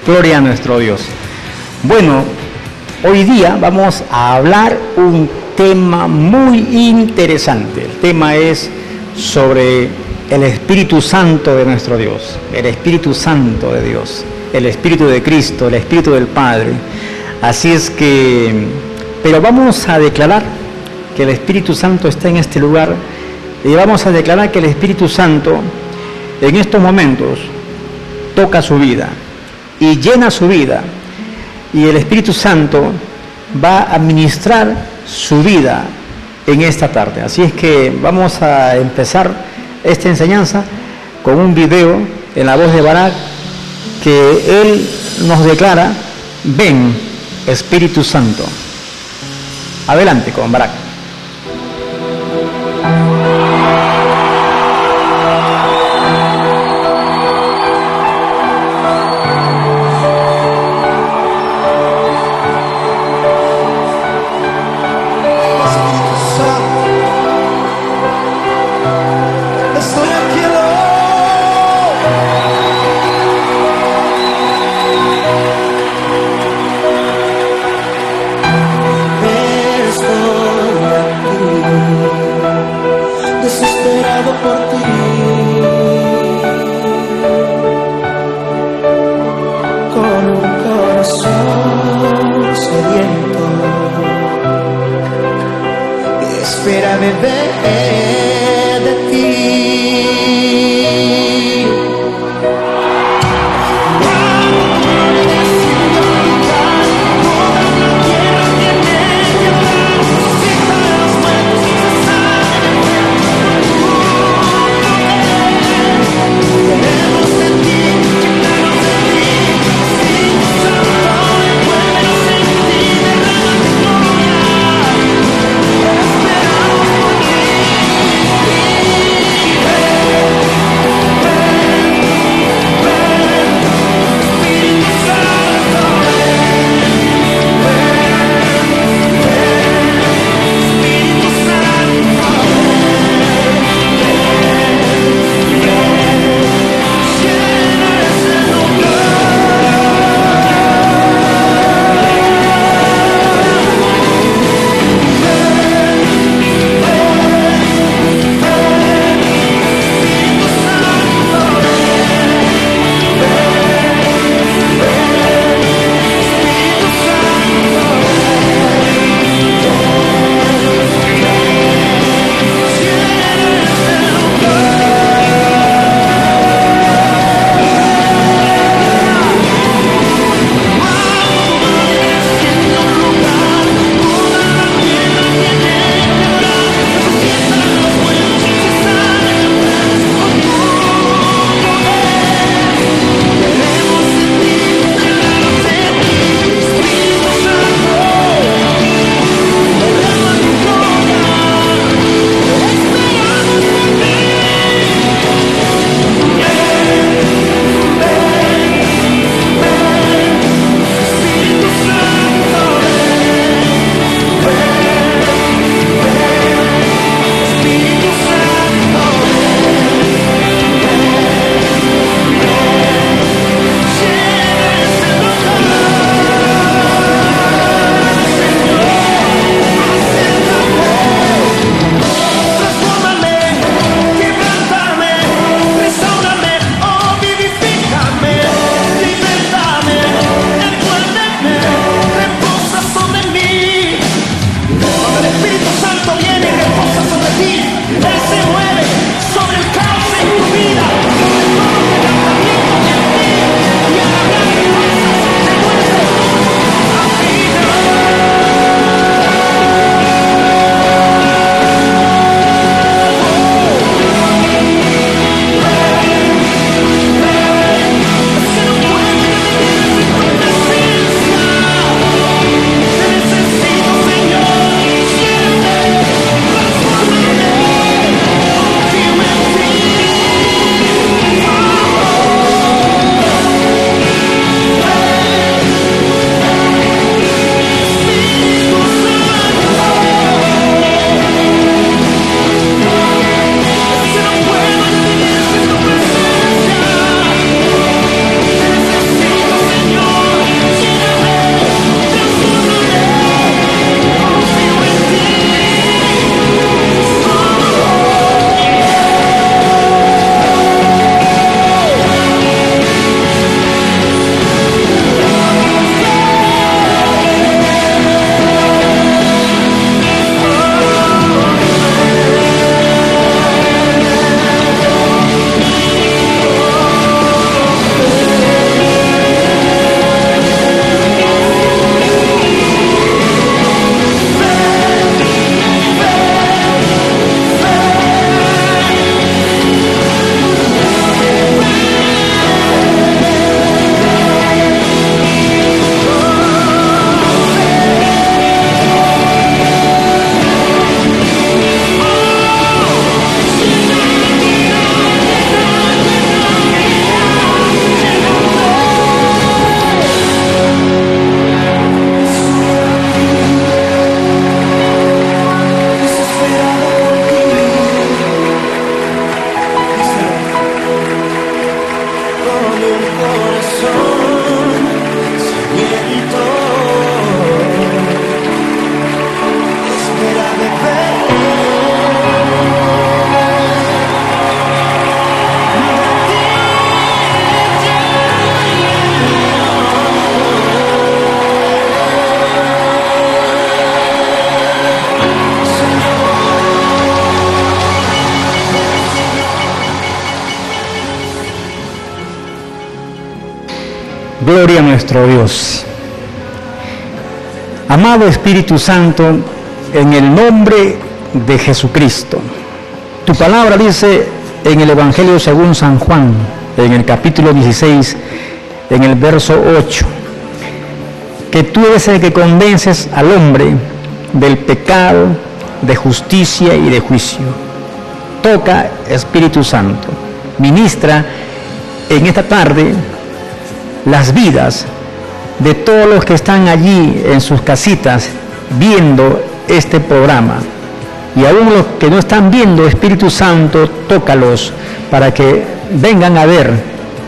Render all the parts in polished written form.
Gloria a nuestro Dios. Bueno, hoy día vamos a hablar un tema muy interesante. El tema es sobre el Espíritu Santo de nuestro Dios, el Espíritu Santo de Dios, el Espíritu de Cristo, el Espíritu del Padre. Así es que, pero vamos a declarar que el Espíritu Santo está en este lugar y vamos a declarar que el Espíritu Santo en estos momentos toca su vida y llena su vida, y el Espíritu Santo va a ministrar su vida en esta tarde. Así es que vamos a empezar esta enseñanza con un video en la voz de Barak, que él nos declara: ven, Espíritu Santo. Adelante con Barak. Yeah. nuestro Dios. Amado Espíritu Santo, en el nombre de Jesucristo, tu palabra dice en el Evangelio según San Juan, en el capítulo 16, en el verso 8, que tú eres el que convences al hombre del pecado, de justicia y de juicio. Toca, Espíritu Santo, ministra en esta tarde las vidas de todos los que están allí en sus casitas viendo este programa. Y aún los que no están viendo, Espíritu Santo, tócalos para que vengan a ver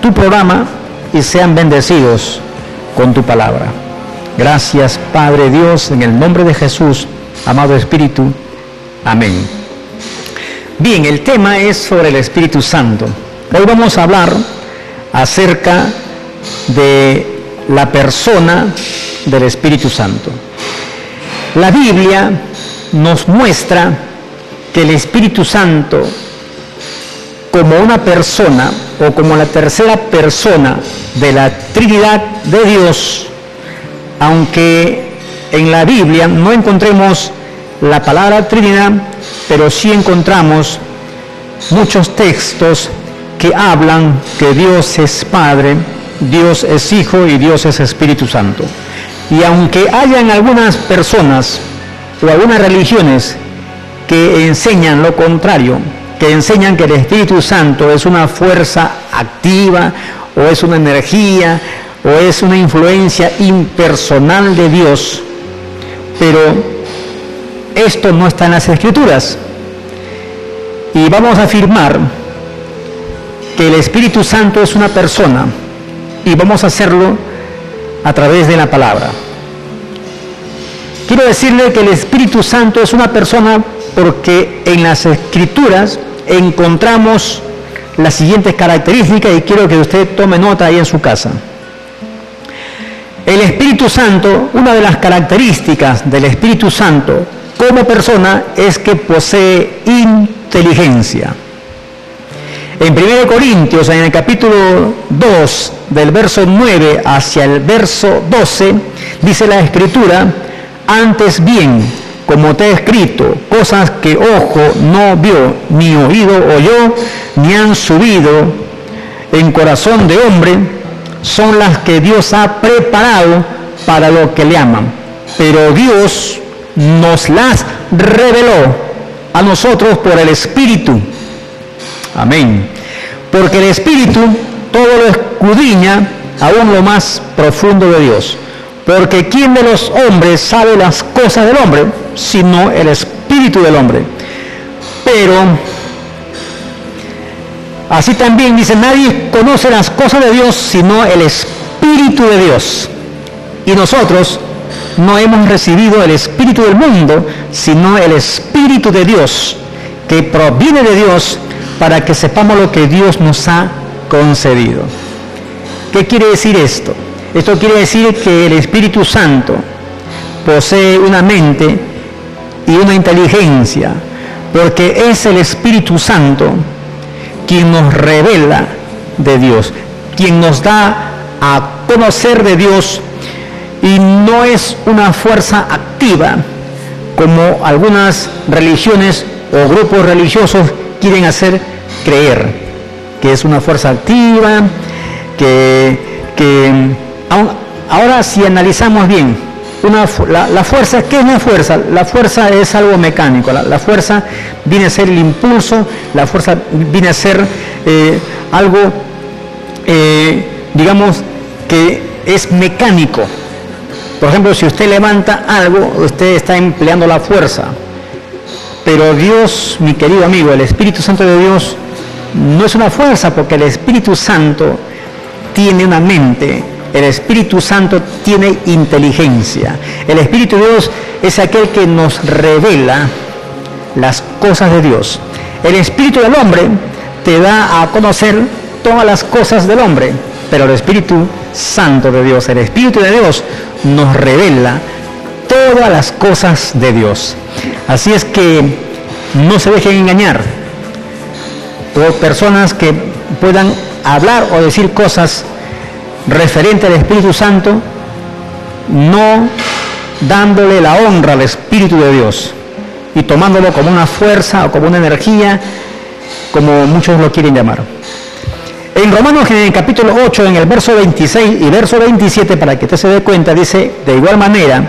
tu programa y sean bendecidos con tu palabra. Gracias, Padre Dios, en el nombre de Jesús, amado Espíritu. Amén. Bien, el tema es sobre el Espíritu Santo. Hoy vamos a hablar acerca de la persona del Espíritu Santo. La Biblia nos muestra que el Espíritu Santo, como una persona o como la tercera persona de la Trinidad de Dios, aunque en la Biblia no encontremos la palabra Trinidad, pero sí encontramos muchos textos que hablan que Dios es Padre, Dios es Hijo y Dios es Espíritu Santo. Y aunque hayan algunas personas o algunas religiones que enseñan lo contrario, que enseñan que el Espíritu Santo es una fuerza activa o es una energía o es una influencia impersonal de Dios, pero esto no está en las Escrituras. Y vamos a afirmar que el Espíritu Santo es una persona y vamos a hacerlo a través de la palabra. Quiero decirle que el Espíritu Santo es una persona porque en las Escrituras encontramos las siguientes características y quiero que usted tome nota ahí en su casa. El Espíritu Santo, una de las características del Espíritu Santo como persona es que posee inteligencia. En 1 Corintios, en el capítulo 2, del verso 9 hacia el verso 12, dice la Escritura: antes bien, como te he escrito, cosas que ojo no vio, ni oído oyó, ni han subido en corazón de hombre, son las que Dios ha preparado para los que le aman. Pero Dios nos las reveló a nosotros por el Espíritu. Amén. Porque el Espíritu todo lo escudriña, aún lo más profundo de Dios. Porque ¿quién de los hombres sabe las cosas del hombre, sino el Espíritu del hombre? Pero así también dice: nadie conoce las cosas de Dios, sino el Espíritu de Dios. Y nosotros no hemos recibido el Espíritu del mundo, sino el Espíritu de Dios, que proviene de Dios, para que sepamos lo que Dios nos ha concedido. ¿Qué quiere decir esto? Esto quiere decir que el Espíritu Santo posee una mente y una inteligencia, porque es el Espíritu Santo quien nos revela de Dios, quien nos da a conocer de Dios, y no es una fuerza activa como algunas religiones o grupos religiosos quieren hacer creer, que es una fuerza activa, ahora si analizamos bien, la fuerza, ¿qué es una fuerza? La fuerza es algo mecánico, la fuerza viene a ser el impulso, la fuerza viene a ser algo, digamos, que es mecánico. Por ejemplo, si usted levanta algo, usted está empleando la fuerza. Pero Dios, mi querido amigo, el Espíritu Santo de Dios no es una fuerza, porque el Espíritu Santo tiene una mente, el Espíritu Santo tiene inteligencia. El Espíritu de Dios es aquel que nos revela las cosas de Dios. El Espíritu del hombre te da a conocer todas las cosas del hombre, pero el Espíritu Santo de Dios, el Espíritu de Dios, nos revela todas las cosas de Dios. Así es que no se dejen engañar por personas que puedan hablar o decir cosas referente al Espíritu Santo, no dándole la honra al Espíritu de Dios y tomándolo como una fuerza o como una energía, como muchos lo quieren llamar. En Romanos, en el capítulo 8, en el verso 26 y verso 27, para que usted se dé cuenta, dice, de igual manera,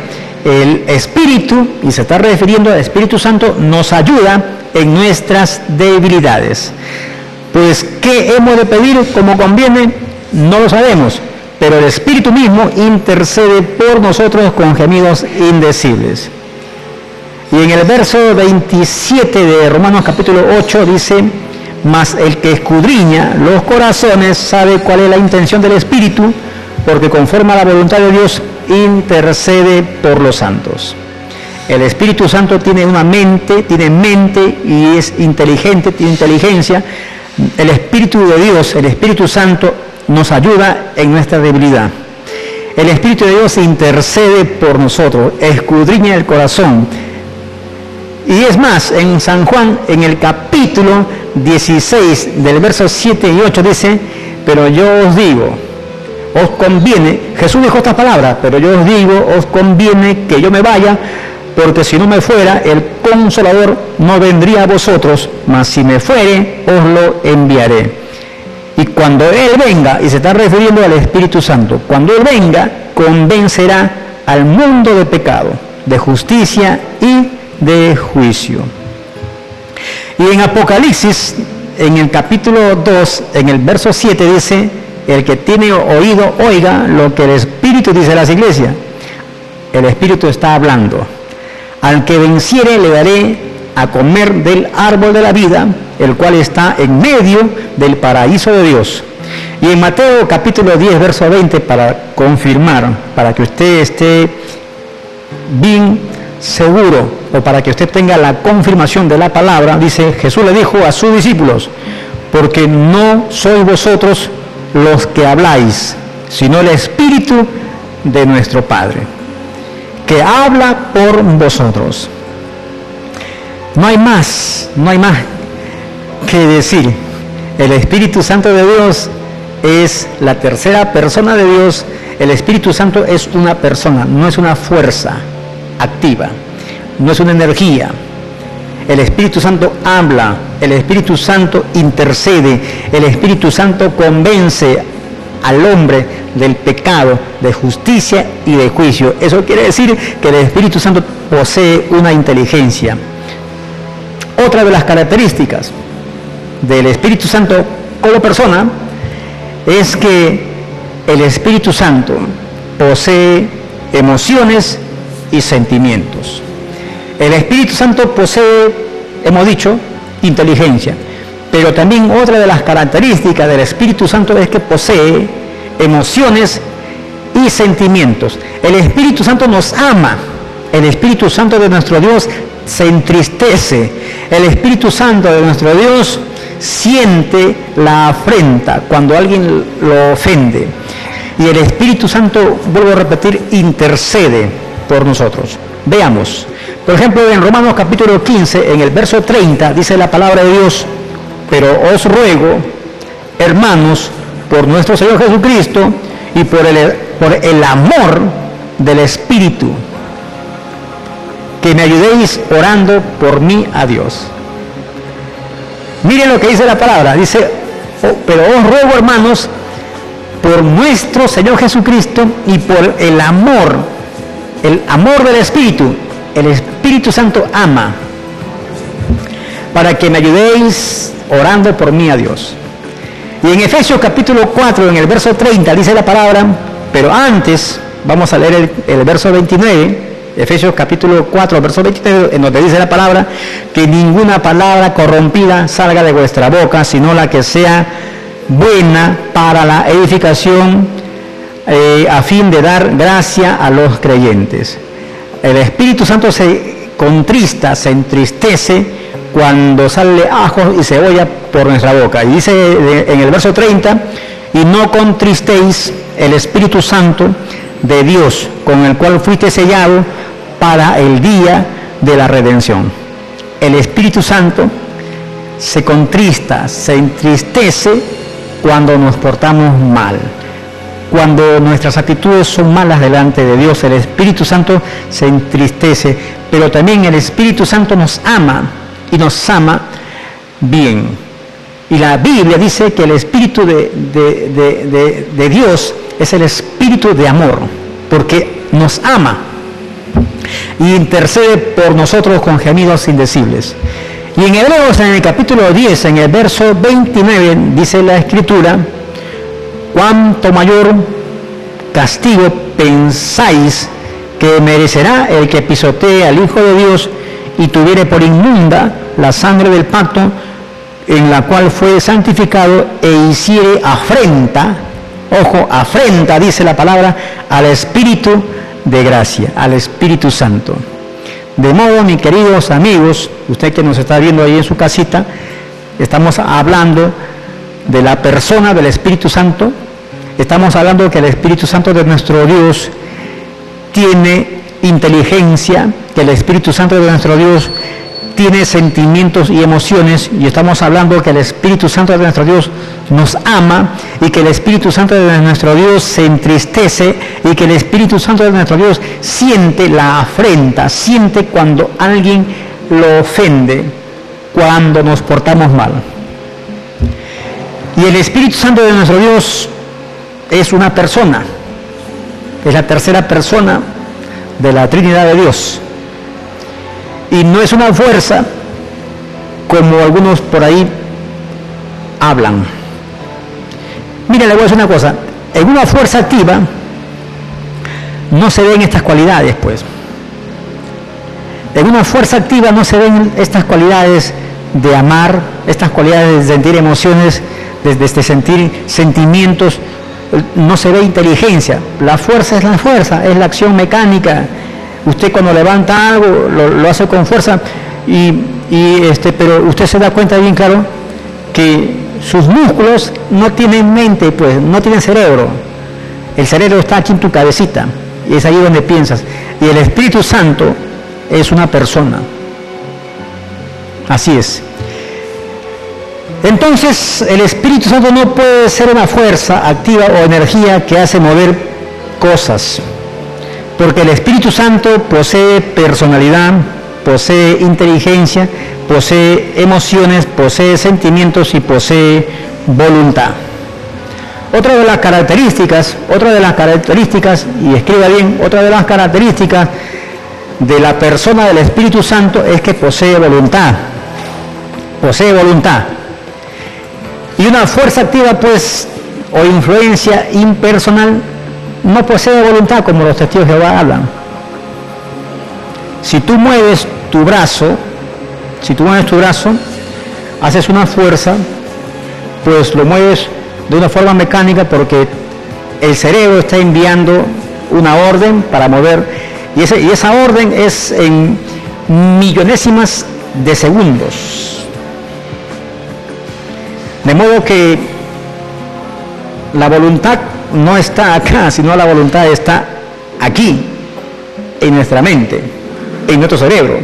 el Espíritu, y se está refiriendo al Espíritu Santo, nos ayuda en nuestras debilidades. Pues, ¿qué hemos de pedir como conviene? No lo sabemos, pero el Espíritu mismo intercede por nosotros con gemidos indecibles. Y en el verso 27 de Romanos capítulo 8 dice, mas el que escudriña los corazones sabe cuál es la intención del Espíritu, porque conforme a la voluntad de Dios intercede por los santos. El Espíritu Santo tiene mente y es inteligente, tiene inteligencia. El Espíritu de Dios, el Espíritu Santo, nos ayuda en nuestra debilidad. El Espíritu de Dios intercede por nosotros, escudriña el corazón. Y es más, en San Juan, en el capítulo 16, del verso 7 y 8, dice, pero yo os digo, os conviene, Jesús dijo estas palabras, pero yo os digo, os conviene que yo me vaya, porque si no me fuera, el Consolador no vendría a vosotros, mas si me fuere, os lo enviaré. Y cuando Él venga, y se está refiriendo al Espíritu Santo, cuando Él venga, convencerá al mundo de pecado, de justicia y de juicio. Y en Apocalipsis, en el capítulo 2, en el verso 7, dice, el que tiene oído, oiga lo que el Espíritu dice a las iglesias. El Espíritu está hablando. Al que venciere le daré a comer del árbol de la vida, el cual está en medio del paraíso de Dios. Y en Mateo capítulo 10, verso 20, para confirmar, para que usted esté bien seguro, o para que usted tenga la confirmación de la palabra, dice, Jesús le dijo a sus discípulos, porque no sois vosotros los que habláis, sino el Espíritu de nuestro Padre, que habla por vosotros. No hay más que decir. El Espíritu Santo de Dios es la tercera persona de Dios. El Espíritu Santo es una persona, no es una fuerza activa, no es una energía. El Espíritu Santo habla, el Espíritu Santo intercede, el Espíritu Santo convence al hombre del pecado, de justicia y de juicio. Eso quiere decir que el Espíritu Santo posee una inteligencia. Otra de las características del Espíritu Santo como persona es que el Espíritu Santo posee emociones y sentimientos. El Espíritu Santo posee, hemos dicho, inteligencia, pero también otra de las características del Espíritu Santo es que posee emociones y sentimientos. El Espíritu Santo nos ama. El Espíritu Santo de nuestro Dios se entristece. El Espíritu Santo de nuestro Dios siente la afrenta cuando alguien lo ofende. Y el Espíritu Santo, vuelvo a repetir, intercede por nosotros. Veamos. Por ejemplo, en Romanos capítulo 15, en el verso 30, dice la palabra de Dios, pero os ruego, hermanos, por nuestro Señor Jesucristo y por el amor del Espíritu, que me ayudéis orando por mí a Dios. Miren lo que dice la palabra, dice, pero os ruego, hermanos, por nuestro Señor Jesucristo y por el amor del Espíritu. El Espíritu Santo ama, para que me ayudéis orando por mí a Dios. Y en Efesios capítulo 4, en el verso 30, dice la palabra, pero antes, vamos a leer el verso 29, Efesios capítulo 4, verso 29, en donde dice la palabra, que ninguna palabra corrompida salga de vuestra boca, sino la que sea buena para la edificación, a fin de dar gracia a los creyentes. El Espíritu Santo se contrista, se entristece cuando sale ajo y cebolla por nuestra boca. Y dice en el verso 30, y no contristéis el Espíritu Santo de Dios, con el cual fuiste sellado para el día de la redención. El Espíritu Santo se contrista, se entristece cuando nos portamos mal, cuando nuestras actitudes son malas delante de Dios, el Espíritu Santo se entristece, pero también el Espíritu Santo nos ama y nos ama bien. Y la Biblia dice que el Espíritu de Dios es el Espíritu de amor, porque nos ama y intercede por nosotros con gemidos indecibles. Y en Hebreos, en el capítulo 10, en el verso 29, dice la Escritura: cuánto mayor castigo pensáis que merecerá el que pisotee al Hijo de Dios y tuviere por inmunda la sangre del pacto en la cual fue santificado e hiciere afrenta, ojo, afrenta, dice la palabra, al Espíritu de gracia, al Espíritu Santo. De modo, mis queridos amigos, usted que nos está viendo ahí en su casita, estamos hablando de la persona del Espíritu Santo. Estamos hablando que el Espíritu Santo de nuestro Dios tiene inteligencia, que el Espíritu Santo de nuestro Dios tiene sentimientos y emociones, y estamos hablando que el Espíritu Santo de nuestro Dios nos ama, y que el Espíritu Santo de nuestro Dios se entristece, y que el Espíritu Santo de nuestro Dios siente la afrenta, siente cuando alguien lo ofende, cuando nos portamos mal. Y el Espíritu Santo de nuestro Dios es una persona, es la tercera persona de la Trinidad de Dios. Y no es una fuerza como algunos por ahí hablan. Mira, le voy a decir una cosa. En una fuerza activa no se ven estas cualidades, pues. En una fuerza activa no se ven estas cualidades de amar, estas cualidades de sentir emociones, de sentir sentimientos. No se ve inteligencia. La fuerza, es la acción mecánica. Usted cuando levanta algo lo hace con fuerza, pero usted se da cuenta bien claro que sus músculos no tienen mente, pues no tienen cerebro. El cerebro está aquí en tu cabecita y es ahí donde piensas. Y el Espíritu Santo es una persona. Así es. Entonces, el Espíritu Santo no puede ser una fuerza activa o energía que hace mover cosas. Porque el Espíritu Santo posee personalidad, posee inteligencia, posee emociones, posee sentimientos y posee voluntad. Otra de las características, y escriba bien, otra de las características de la persona del Espíritu Santo es que posee voluntad. Posee voluntad. Y una fuerza activa, pues, o influencia impersonal, no posee voluntad como los testigos de Jehová hablan. Si tú mueves tu brazo, haces una fuerza, pues lo mueves de una forma mecánica porque el cerebro está enviando una orden para mover, y esa orden es en millonésimas de segundos. De modo que la voluntad no está acá, sino la voluntad está aquí, en nuestra mente, en nuestro cerebro.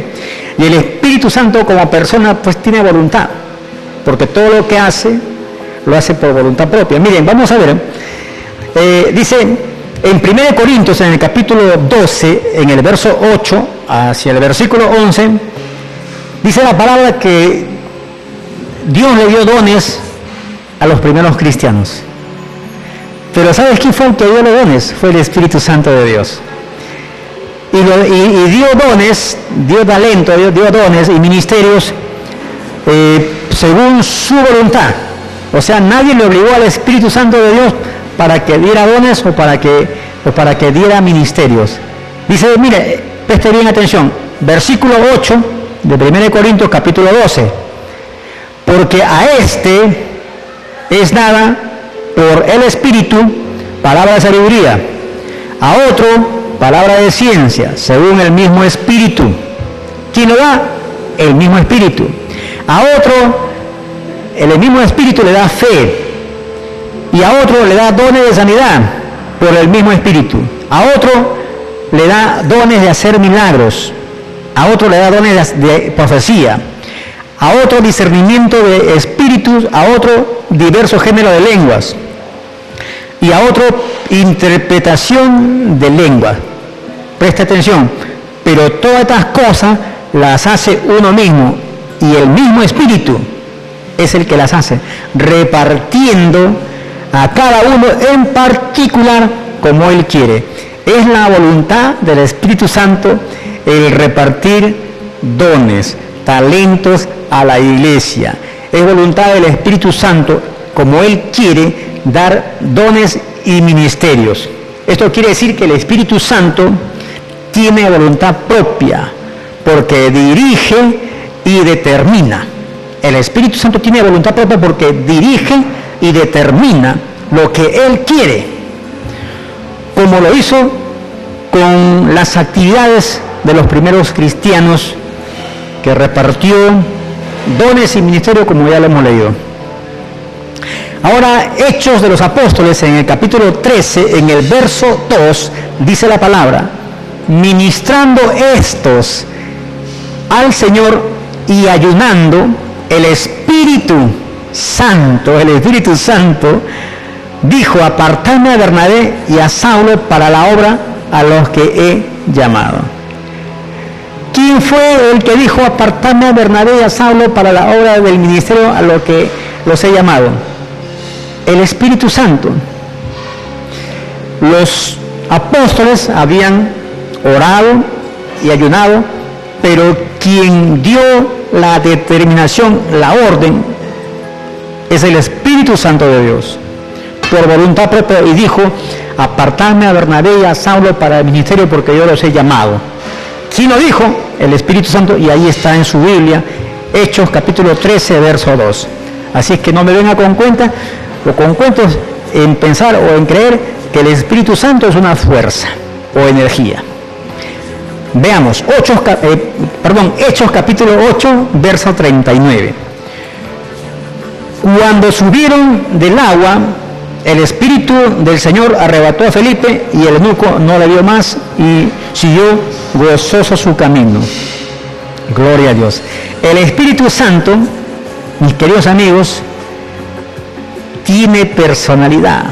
Y el Espíritu Santo como persona pues tiene voluntad, porque todo lo que hace, lo hace por voluntad propia. Miren, vamos a ver, dice en 1 Corintios, en el capítulo 12, en el verso 8 hacia el versículo 11, dice la palabra que Dios le dio dones a los primeros cristianos. Pero ¿sabes quién fue el que dio los dones? Fue el Espíritu Santo de Dios. Y dio dones, dio talento, dio dones y ministerios según su voluntad. O sea, nadie le obligó al Espíritu Santo de Dios para que diera dones o para que diera ministerios. Dice, mire, preste bien atención, versículo 8 de 1 Corintios capítulo 12. Porque a este es dada por el Espíritu palabra de sabiduría, a otro palabra de ciencia, según el mismo Espíritu. ¿Quién lo da? El mismo Espíritu. A otro, el mismo Espíritu le da fe, y a otro le da dones de sanidad por el mismo Espíritu. A otro le da dones de hacer milagros, a otro le da dones de profecía, a otro discernimiento de espíritus, a otro diversos géneros de lenguas. y a otro interpretación de lengua. Presta atención, pero todas estas cosas las hace uno mismo, y el mismo Espíritu es el que las hace, repartiendo a cada uno en particular como Él quiere. Es la voluntad del Espíritu Santo el repartir dones, talentos a la iglesia. Es voluntad del Espíritu Santo, como Él quiere, dar dones y ministerios. Esto quiere decir que el Espíritu Santo tiene voluntad propia, porque dirige y determina. El Espíritu Santo tiene voluntad propia porque dirige y determina lo que Él quiere, como lo hizo con las actividades de los primeros cristianos, que repartió dones y ministerios, como ya lo hemos leído. Ahora, Hechos de los Apóstoles, en el capítulo 13, en el verso 2, dice la palabra: ministrando estos al Señor y ayunando, el Espíritu Santo dijo: apartadme a Bernabé y a Saulo para la obra a los que he llamado. ¿Quién fue el que dijo: apartadme a Bernabé y a Saulo para la obra del ministerio a lo que los he llamado? El Espíritu Santo. Los apóstoles habían orado y ayunado, pero quien dio la determinación, la orden, es el Espíritu Santo de Dios, por voluntad propia, y dijo: apartadme a Bernabé y a Saulo para el ministerio porque yo los he llamado. ¿Quién lo dijo? El Espíritu Santo, y ahí está en su Biblia, Hechos capítulo 13, verso 2. Así es que no me venga con cuentos en pensar o en creer que el Espíritu Santo es una fuerza o energía. Veamos, Hechos capítulo 8, verso 39. Cuando subieron del agua, el Espíritu del Señor arrebató a Felipe, y el eunuco no le vio más y siguió gozoso su camino. Gloria a Dios. El Espíritu Santo, mis queridos amigos, tiene personalidad,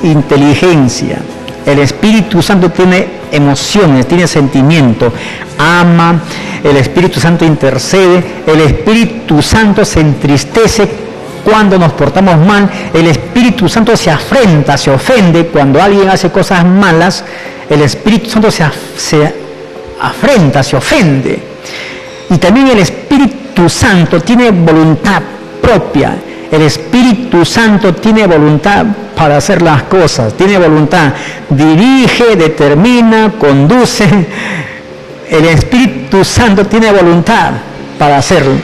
inteligencia. El Espíritu Santo tiene emociones, tiene sentimiento, ama. El Espíritu Santo intercede. El Espíritu Santo se entristece cuando nos portamos mal. El Espíritu Santo se afrenta, se ofende cuando alguien hace cosas malas. El Espíritu Santo se afrenta, se ofende. Y también el Espíritu Santo tiene voluntad propia. El Espíritu Santo tiene voluntad para hacer las cosas, tiene voluntad, dirige, determina, conduce. El Espíritu Santo tiene voluntad para hacerlo,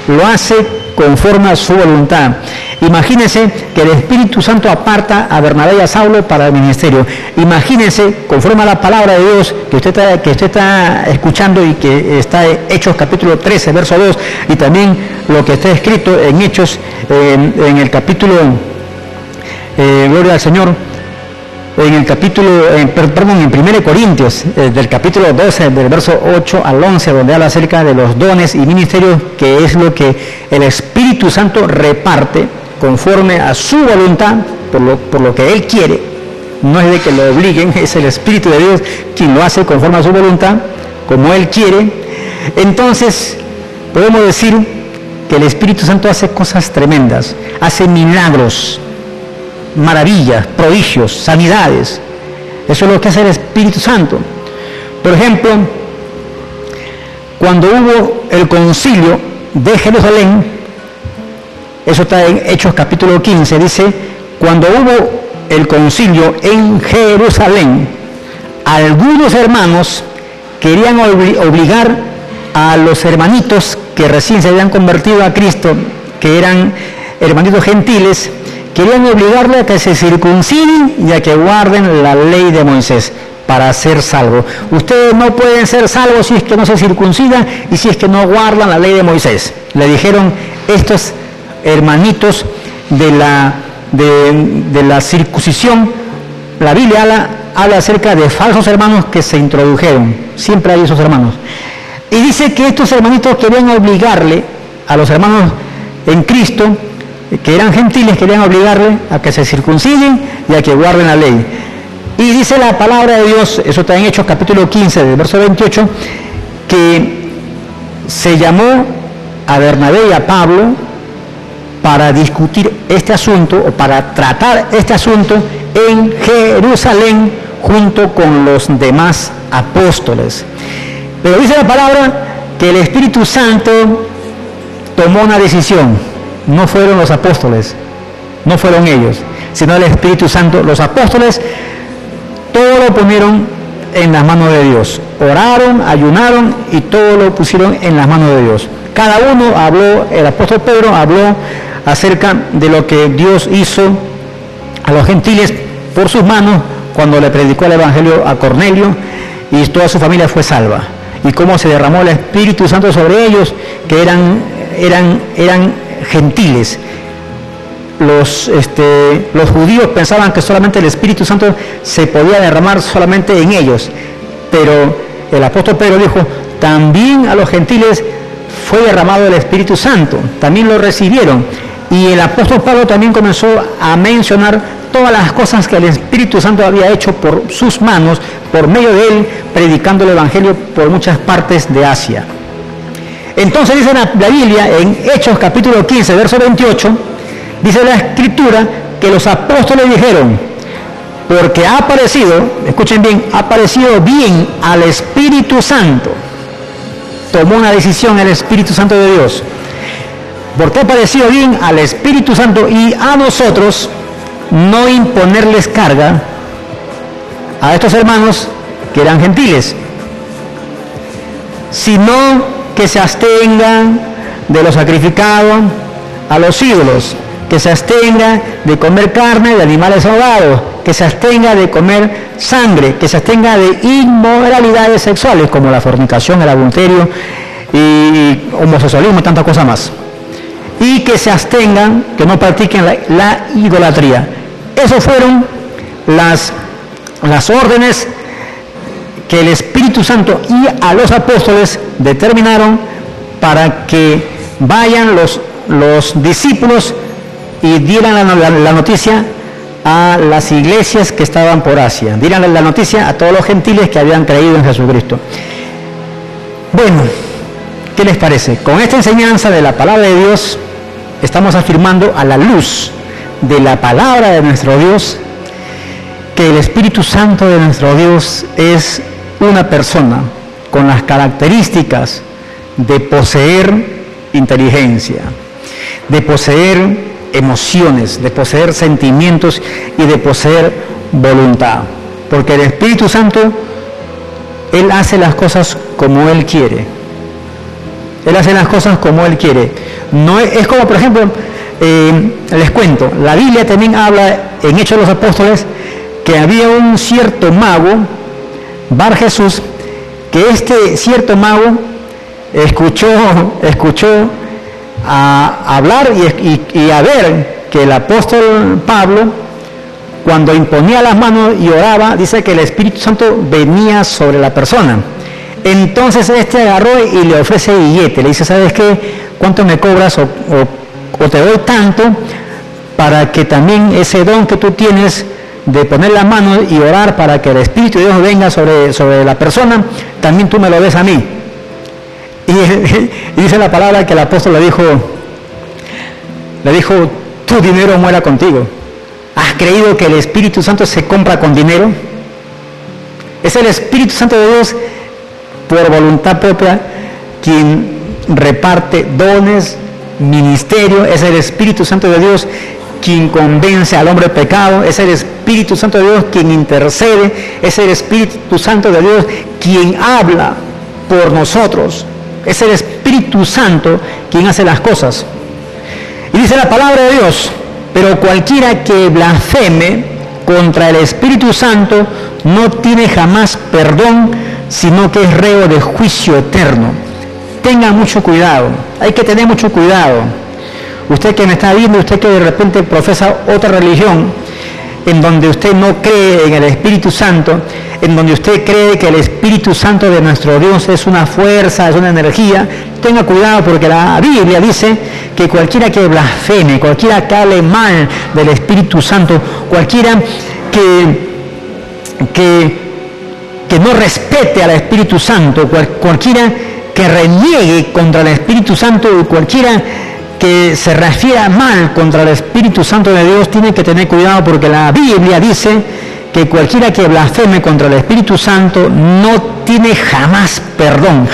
lo hace conforme a su voluntad. Imagínense que el Espíritu Santo aparta a Bernabé y a Saulo para el ministerio. Imagínense, conforme a la palabra de Dios que usted está escuchando y que está en Hechos capítulo 13, verso 2, y también lo que está escrito en Hechos, en el capítulo, gloria al Señor, en el capítulo, en 1 Corintios, del capítulo 12, del verso 8 al 11, donde habla acerca de los dones y ministerios, que es lo que el Espíritu Santo reparte conforme a su voluntad, por lo que Él quiere. No es de que lo obliguen, es el Espíritu de Dios quien lo hace conforme a su voluntad, como Él quiere. Entonces, podemos decir que el Espíritu Santo hace cosas tremendas, hace milagros, maravillas, prodigios, sanidades. Eso es lo que hace el Espíritu Santo. Por ejemplo, cuando hubo el concilio de Jerusalén, eso está en Hechos capítulo 15, dice: cuando hubo el concilio en Jerusalén, algunos hermanos querían obligar a los hermanitos que recién se habían convertido a Cristo, que eran hermanitos gentiles, querían obligarle a que se circunciden y a que guarden la ley de Moisés para ser salvos. Ustedes no pueden ser salvos si es que no se circuncidan y si es que no guardan la ley de Moisés. Le dijeron estos hermanitos de la circuncisión. La Biblia habla acerca de falsos hermanos que se introdujeron. Siempre hay esos hermanos. Y dice que estos hermanitos querían obligarle a los hermanos en Cristo que eran gentiles, querían obligarle a que se circunciden y a que guarden la ley. Y dice la palabra de Dios, eso está en Hechos capítulo 15, del verso 28, que se llamó a Bernabé y a Pablo para discutir este asunto o para tratar este asunto en Jerusalén junto con los demás apóstoles. Pero dice la palabra que el Espíritu Santo tomó una decisión. No fueron los apóstoles, no fueron ellos, sino el Espíritu Santo. Los apóstoles todo lo pusieron en las manos de Dios. Oraron, ayunaron y todo lo pusieron en las manos de Dios. Cada uno habló, el apóstol Pedro habló acerca de lo que Dios hizo a los gentiles por sus manos cuando le predicó el Evangelio a Cornelio y toda su familia fue salva. Y cómo se derramó el Espíritu Santo sobre ellos, que eran gentiles. Los judíos pensaban que solamente el Espíritu Santo se podía derramar solamente en ellos, pero el apóstol Pedro dijo, también a los gentiles fue derramado el Espíritu Santo, también lo recibieron. Y el apóstol Pablo también comenzó a mencionar todas las cosas que el Espíritu Santo había hecho por sus manos, por medio de él, predicando el Evangelio por muchas partes de Asia. Entonces dice la Biblia en Hechos capítulo 15, verso 28, dice la Escritura que los apóstoles dijeron, porque ha aparecido, escuchen bien, ha aparecido bien al Espíritu Santo. Tomó una decisión el Espíritu Santo de Dios. Porque ha parecido bien al Espíritu Santo y a nosotros no imponerles carga a estos hermanos que eran gentiles, sino que se abstengan de lo sacrificado a los ídolos, que se abstenga de comer carne de animales ahogados, que se abstenga de comer sangre, que se abstenga de inmoralidades sexuales como la fornicación, el adulterio y homosexualismo y tantas cosas más. Y que se abstengan, que no practiquen la idolatría. Esas fueron las órdenes que el Espíritu Santo y a los apóstoles determinaron para que vayan los discípulos y dieran la noticia a las iglesias que estaban por Asia, dieran la noticia a todos los gentiles que habían creído en Jesucristo. Bueno, ¿qué les parece? Con esta enseñanza de la palabra de Dios, estamos afirmando a la luz de la palabra de nuestro Dios que el Espíritu Santo de nuestro Dios es una persona con las características de poseer inteligencia, de poseer emociones, de poseer sentimientos y de poseer voluntad. Porque el Espíritu Santo, Él hace las cosas como Él quiere. Él hace las cosas como Él quiere. No es como, por ejemplo, les cuento, la Biblia también habla en Hechos de los Apóstoles que había un cierto mago, Bar Jesús, que este cierto mago escuchó a hablar y a ver que el apóstol Pablo, cuando imponía las manos y oraba, dice que el Espíritu Santo venía sobre la persona. Entonces este agarró y le ofrece billete, le dice, ¿sabes qué? ¿Cuánto me cobras o te doy tanto para que también ese don que tú tienes de poner la mano y orar para que el Espíritu de Dios venga sobre la persona, también tú me lo des a mí? Y dice la palabra que el apóstol le dijo, tu dinero muera contigo. ¿Has creído que el Espíritu Santo se compra con dinero? Es el Espíritu Santo de Dios, por voluntad propia, quien reparte dones, ministerio. Es el Espíritu Santo de Dios quien convence al hombre de pecado. Es el Espíritu Santo de Dios quien intercede. Es el Espíritu Santo de Dios quien habla por nosotros. Es el Espíritu Santo quien hace las cosas. Y dice la palabra de Dios, pero cualquiera que blasfeme contra el Espíritu Santo no tiene jamás perdón, sino que es reo de juicio eterno. Tengan mucho cuidado, hay que tener mucho cuidado. Usted que me está viendo, usted que de repente profesa otra religión, en donde usted no cree en el Espíritu Santo, en donde usted cree que el Espíritu Santo de nuestro Dios es una fuerza, es una energía, tenga cuidado porque la Biblia dice que cualquiera que blasfeme, cualquiera que hable mal del Espíritu Santo, cualquiera que no respete al Espíritu Santo, cualquiera que reniegue contra el Espíritu Santo y cualquiera que se refiera mal contra el Espíritu Santo de Dios, tiene que tener cuidado, porque la Biblia dice que cualquiera que blasfeme contra el Espíritu Santo no tiene jamás perdón,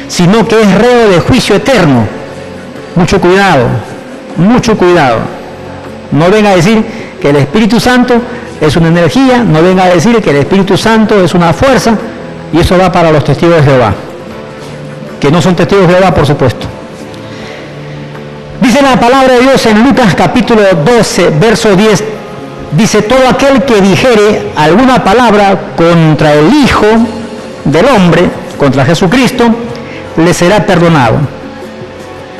sino que es reo de juicio eterno. Mucho cuidado, mucho cuidado. No venga a decir que el Espíritu Santo es una energía, no venga a decir que el Espíritu Santo es una fuerza, y eso va para los testigos de Jehová, que no son testigos de Jehová, por supuesto. Dice la palabra de Dios en Lucas capítulo 12, verso 10, dice: todo aquel que dijere alguna palabra contra el Hijo del Hombre, contra Jesucristo, le será perdonado.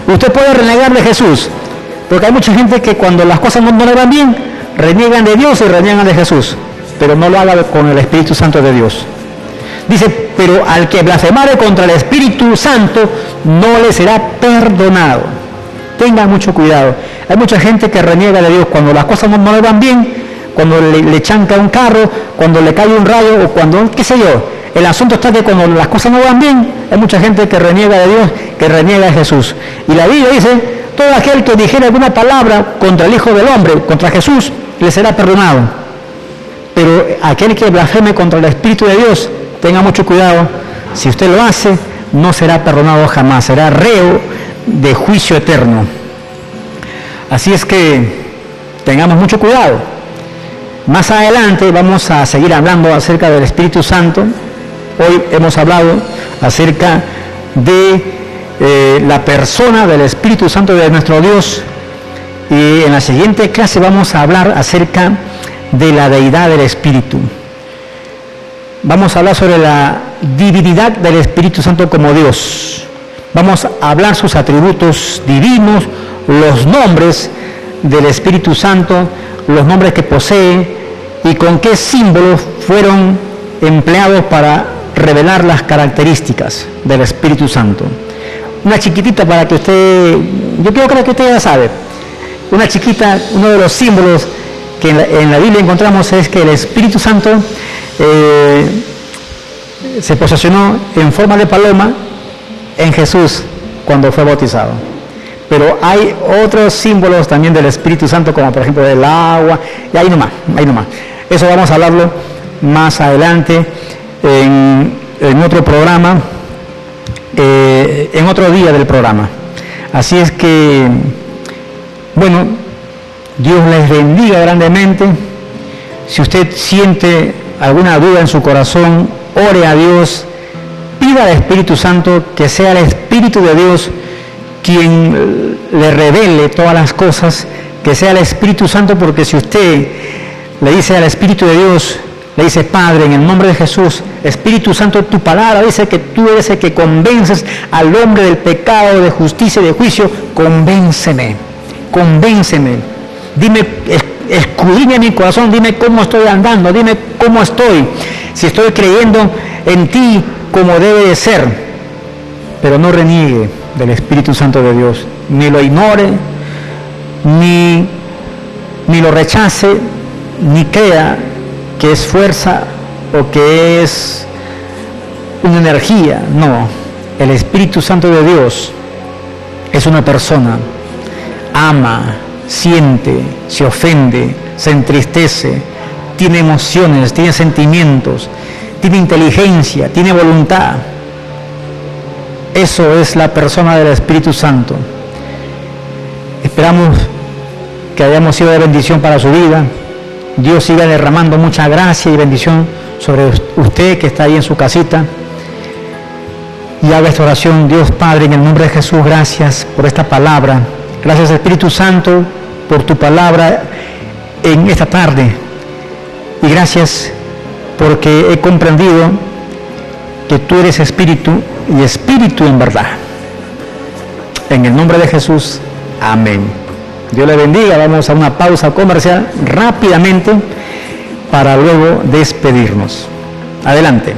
Usted puede renegar de Jesús, porque hay mucha gente que cuando las cosas no le van bien, reniegan de Dios y reniegan de Jesús, pero no lo haga con el Espíritu Santo de Dios. Dice: pero al que blasfemare contra el Espíritu Santo, no le será perdonado. Tenga mucho cuidado. Hay mucha gente que reniega de Dios cuando las cosas no le van bien, cuando le chanca un carro, cuando le cae un rayo, o cuando, qué sé yo. El asunto está que cuando las cosas no van bien, hay mucha gente que reniega de Dios, que reniega de Jesús. Y la Biblia dice: todo aquel que dijere alguna palabra contra el Hijo del Hombre, contra Jesús, le será perdonado. Pero aquel que blasfeme contra el Espíritu de Dios, tenga mucho cuidado. Si usted lo hace, no será perdonado jamás, será reo de juicio eterno. Así es que tengamos mucho cuidado. Más adelante vamos a seguir hablando acerca del Espíritu Santo. Hoy hemos hablado acerca de la persona del Espíritu Santo de nuestro Dios, y en la siguiente clase vamos a hablar acerca de la deidad del Espíritu. Vamos a hablar sobre la divinidad del Espíritu Santo como Dios. Vamos a hablar sus atributos divinos, los nombres del Espíritu Santo, los nombres que posee y con qué símbolos fueron empleados para revelar las características del Espíritu Santo. Una chiquitita para que usted, yo creo que usted ya sabe, una chiquita, uno de los símbolos que en la Biblia encontramos es que el Espíritu Santo se posicionó en forma de paloma en Jesús cuando fue bautizado. Pero hay otros símbolos también del Espíritu Santo, como por ejemplo el agua, y ahí nomás. Eso vamos a hablarlo más adelante en otro programa, en otro día del programa. Así es que, bueno, Dios les bendiga grandemente. Si usted siente alguna duda en su corazón, ore a Dios, pida al Espíritu Santo que sea el Espíritu de Dios quien le revele todas las cosas, que sea el Espíritu Santo, porque si usted le dice al Espíritu de Dios, le dice: Padre, en el nombre de Jesús, Espíritu Santo, tu palabra dice que tú eres el que convences al hombre del pecado, de justicia y de juicio, convénceme, dime, escudriña mi corazón, dime cómo estoy andando, dime cómo estoy, si estoy creyendo en ti como debe de ser. Pero no reniegue del Espíritu Santo de Dios, ni lo ignore, ni lo rechace, ni crea que es fuerza o que es una energía. No, el Espíritu Santo de Dios es una persona. Ama, siente, se ofende, se entristece, tiene emociones, tiene sentimientos, tiene inteligencia, tiene voluntad. Eso es la persona del Espíritu Santo. Esperamos que hayamos sido de bendición para su vida. Dios siga derramando mucha gracia y bendición sobre usted que está ahí en su casita. Y haga esta oración. Dios Padre, en el nombre de Jesús, gracias por esta palabra. Gracias, Espíritu Santo, por tu palabra en esta tarde. Y gracias porque he comprendido que tú eres Espíritu y Espíritu en verdad. En el nombre de Jesús, amén. Dios le bendiga. Vamos a una pausa comercial rápidamente para luego despedirnos. Adelante.